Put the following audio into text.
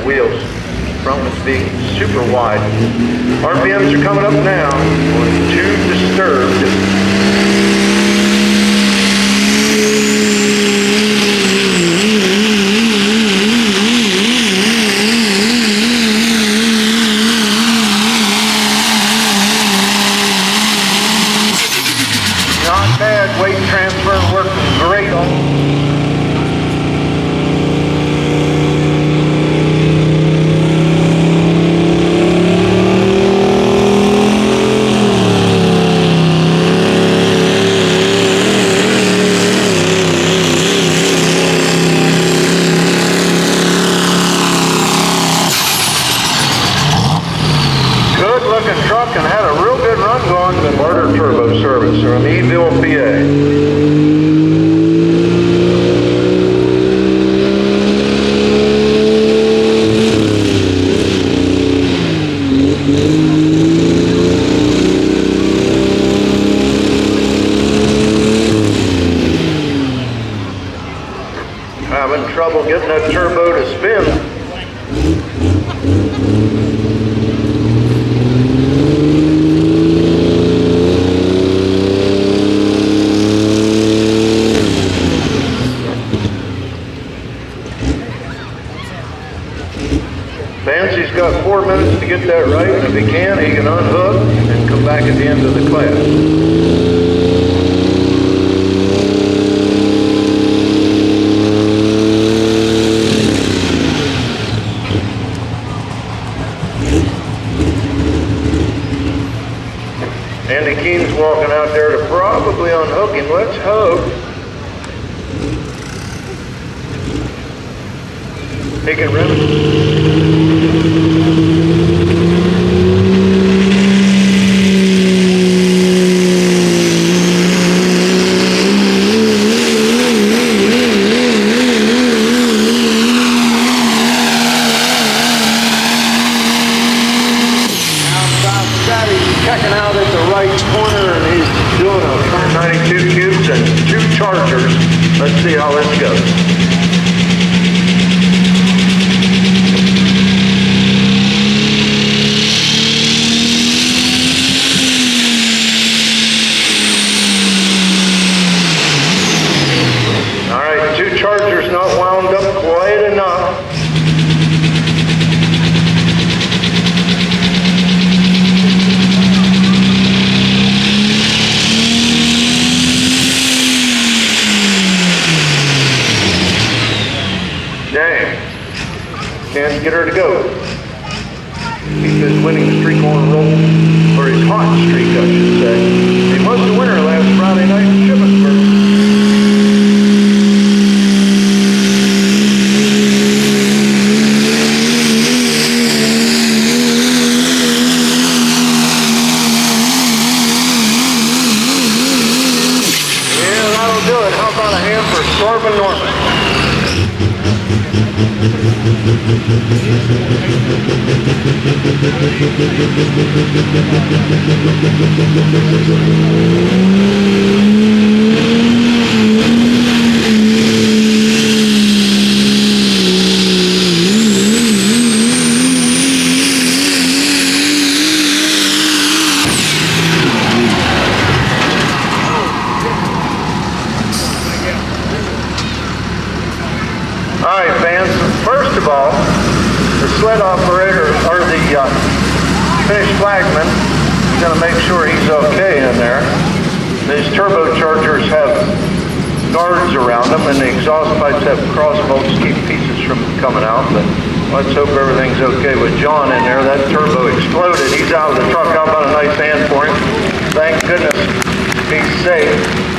the wheels. Front one's being super wide. RPMs are coming up now. Going too disturbed. Not bad. Weight transfer working great on. Truck and had a real good run going to the Barter Turbo Service from Eville, PA. Having trouble getting that turbo to spin. Fancy's got 4 minutes to get that right, and if he can unhook and come back at the end of the class. Andy Keene's walking out there to probably unhook him. Let's hope. He can rim it. Checking out at the right corner, and he's doing a 92 cubes and 2 chargers. Let's see how this goes. All right, 2 chargers not wound up quite enough. Dang. Can't get her to go. Keep his winning streak on a roll. Or his hot streak, I should say. He was the winner last Friday night in Shippensburg. Yeah, that'll do it. How about a hand for Corbin Norman? All right, fans. First of all, the sled operator, or the finish flagman, is going to make sure he's okay in there. These turbochargers have guards around them, and the exhaust pipes have cross bolts to keep pieces from coming out. But let's hope everything's okay with John in there. That turbo exploded. He's out of the truck. How about a nice hand for him? Thank goodness he's safe.